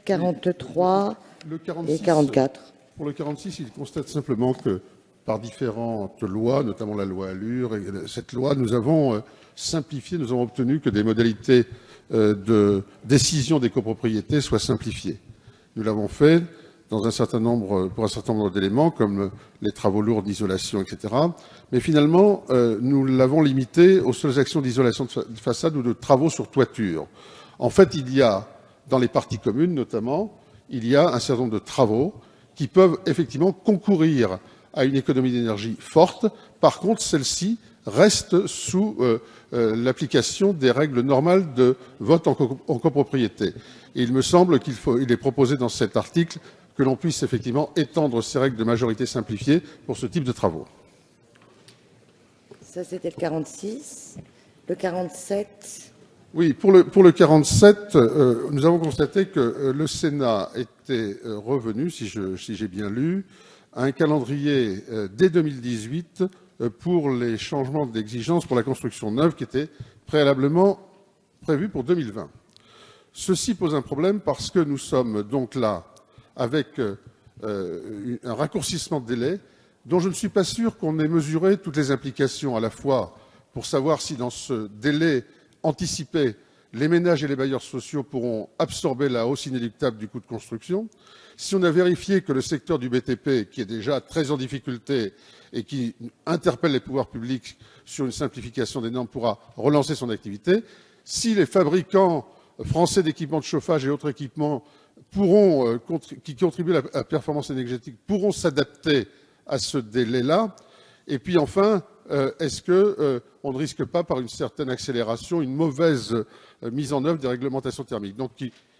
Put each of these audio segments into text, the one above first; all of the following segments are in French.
43 Le 46, et 44. Pour le 46, il constate simplement que par différentes lois, notamment la loi Allure, et cette loi, nous avons simplifié, nous avons obtenu que des modalités de décision des copropriétés soient simplifiées. Nous l'avons fait pour un certain nombre d'éléments, comme les travaux lourds d'isolation, etc. Mais finalement, nous l'avons limité aux seules actions d'isolation de façade ou de travaux sur toiture. En fait, il y a, dans les parties communes notamment, il y a un certain nombre de travaux qui peuvent effectivement concourir à une économie d'énergie forte. Par contre, celle-ci reste sous l'application des règles normales de vote en copropriété. Et il me semble qu'il est proposé dans cet article que l'on puisse effectivement étendre ces règles de majorité simplifiée pour ce type de travaux. Ça, c'était le 46. Le 47. Oui, pour le 47, nous avons constaté que le Sénat était revenu, si j'ai bien lu, à un calendrier dès 2018 pour les changements d'exigence pour la construction neuve qui était préalablement prévu pour 2020. Ceci pose un problème parce que nous sommes donc là avec un raccourcissement de délai dont je ne suis pas sûr qu'on ait mesuré toutes les implications à la fois pour savoir si dans ce délai anticipé, les ménages et les bailleurs sociaux pourront absorber la hausse inéluctable du coût de construction. Si on a vérifié que le secteur du BTP, qui est déjà très en difficulté et qui interpelle les pouvoirs publics sur une simplification des normes, pourra relancer son activité, si les fabricants français d'équipements de chauffage et autres équipements qui contribuent à la performance énergétique pourront s'adapter à ce délai-là. Et puis enfin, est-ce qu'on ne risque pas, par une certaine accélération, une mauvaise mise en œuvre des réglementations thermiques? Donc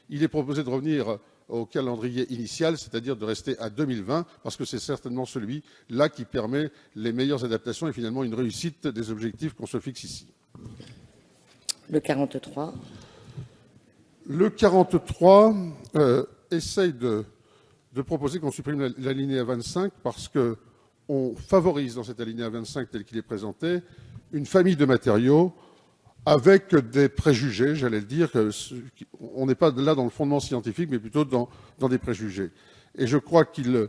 il est proposé de revenir au calendrier initial, c'est-à-dire de rester à 2020, parce que c'est certainement celui-là qui permet les meilleures adaptations et finalement une réussite des objectifs qu'on se fixe ici. Le 43. Le 43 essaye de proposer qu'on supprime l'alinéa 25 parce qu'on favorise dans cet alinéa 25 tel qu'il est présenté une famille de matériaux avec des préjugés, j'allais le dire. On n'est pas là dans le fondement scientifique, mais plutôt dans des préjugés. Et je crois qu'il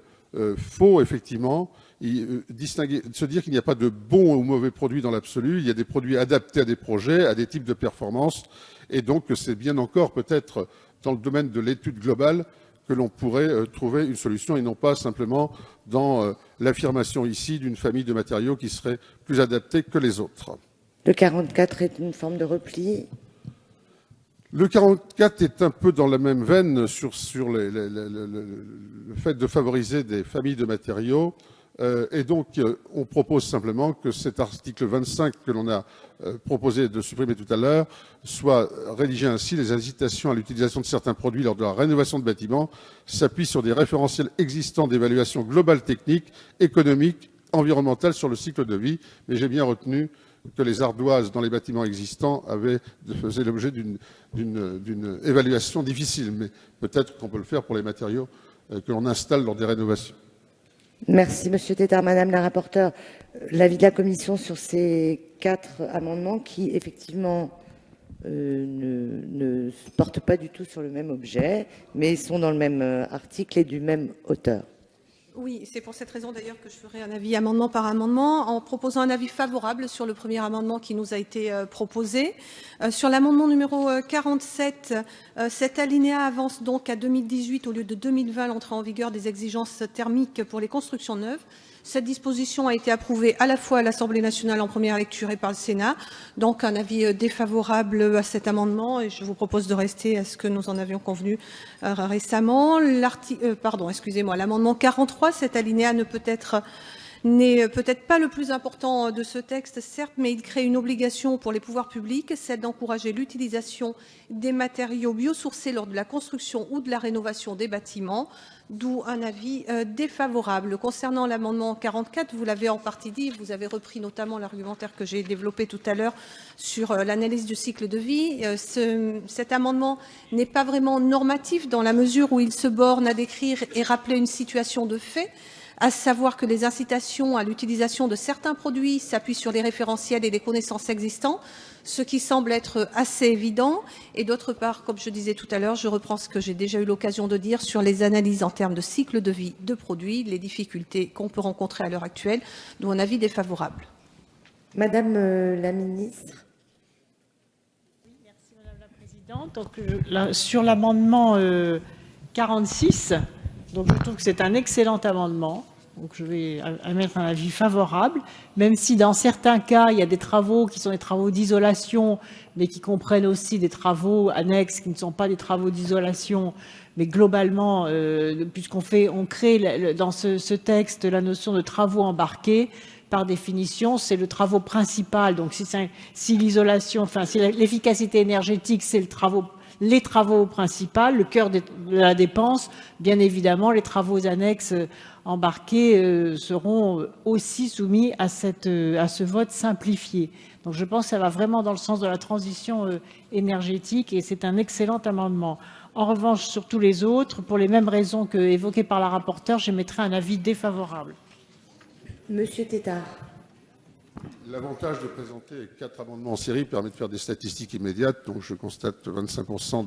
faut effectivement distinguer, se dire qu'il n'y a pas de bons ou mauvais produits dans l'absolu. Il y a des produits adaptés à des projets, à des types de performances. Et donc, c'est bien encore peut-être dans le domaine de l'étude globale que l'on pourrait trouver une solution et non pas simplement dans l'affirmation ici d'une famille de matériaux qui serait plus adaptée que les autres. Le 44 est une forme de repli. Le 44 est un peu dans la même veine sur le fait de favoriser des familles de matériaux. Et donc, on propose simplement que cet article 25 que l'on a proposé de supprimer tout à l'heure soit rédigé ainsi. Les incitations à l'utilisation de certains produits lors de la rénovation de bâtiments s'appuient sur des référentiels existants d'évaluation globale technique, économique, environnementale sur le cycle de vie. Mais j'ai bien retenu que les ardoises dans les bâtiments existants faisaient l'objet d'une évaluation difficile. Mais peut-être qu'on peut le faire pour les matériaux que l'on installe lors des rénovations. Merci, Monsieur Tétard. Madame la rapporteure, l'avis de la Commission sur ces 4 amendements qui, effectivement, ne portent pas du tout sur le même objet, mais sont dans le même article et du même auteur. Oui, c'est pour cette raison d'ailleurs que je ferai un avis amendement par amendement en proposant un avis favorable sur le premier amendement qui nous a été proposé. Sur l'amendement numéro 47, cet alinéa avance donc à 2018 au lieu de 2020 l'entrée en vigueur des exigences thermiques pour les constructions neuves. Cette disposition a été approuvée à la fois à l'Assemblée nationale en première lecture et par le Sénat. Donc un avis défavorable à cet amendement et je vous propose de rester à ce que nous en avions convenu récemment. L'amendement 43, cet alinéa n'est peut-être pas le plus important de ce texte, certes, mais il crée une obligation pour les pouvoirs publics, celle d'encourager l'utilisation des matériaux biosourcés lors de la construction ou de la rénovation des bâtiments, d'où un avis défavorable. Concernant l'amendement 44, vous l'avez en partie dit, vous avez repris notamment l'argumentaire que j'ai développé tout à l'heure sur l'analyse du cycle de vie. Cet amendement n'est pas vraiment normatif dans la mesure où il se borne à décrire et rappeler une situation de fait, à savoir que les incitations à l'utilisation de certains produits s'appuient sur les référentiels et les connaissances existants. ce qui semble être assez évident. Et d'autre part, comme je disais tout à l'heure, je reprends ce que j'ai déjà eu l'occasion de dire sur les analyses en termes de cycle de vie de produits, les difficultés qu'on peut rencontrer à l'heure actuelle, d'où un avis défavorable. Madame la ministre. Merci Madame la Présidente. Donc, sur l'amendement 46, donc je trouve que c'est un excellent amendement. Donc je vais émettre un avis favorable, même si dans certains cas, il y a des travaux qui sont des travaux d'isolation, mais qui comprennent aussi des travaux annexes qui ne sont pas des travaux d'isolation. Mais globalement, on crée dans ce texte la notion de travaux embarqués. Par définition, c'est le travaux principal. Donc si l'isolation, enfin si l'efficacité énergétique, c'est les travaux principaux, le cœur de la dépense, bien évidemment, les travaux annexes embarqués seront aussi soumis à ce vote simplifié. Donc je pense que ça va vraiment dans le sens de la transition énergétique et c'est un excellent amendement. En revanche, sur tous les autres, pour les mêmes raisons que évoquées par la rapporteure, j'émettrai un avis défavorable. Monsieur Tétard. L'avantage de présenter 4 amendements en série permet de faire des statistiques immédiates, donc je constate 25%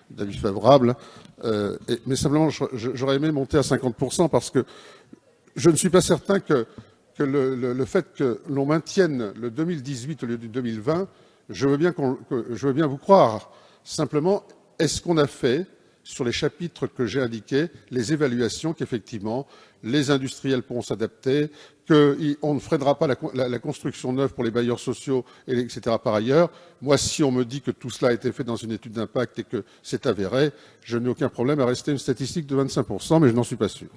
d'avis favorables. Mais simplement, j'aurais aimé monter à 50% parce que je ne suis pas certain que le fait que l'on maintienne le 2018 au lieu du 2020, je veux bien vous croire. Simplement, est-ce qu'on a fait, sur les chapitres que j'ai indiqués, les évaluations qu'effectivement les industriels pourront s'adapter, qu'on ne freinera pas la construction neuve pour les bailleurs sociaux, etc. par ailleurs. Moi, si on me dit que tout cela a été fait dans une étude d'impact et que c'est avéré, je n'ai aucun problème à rester une statistique de 25%, mais je n'en suis pas sûr.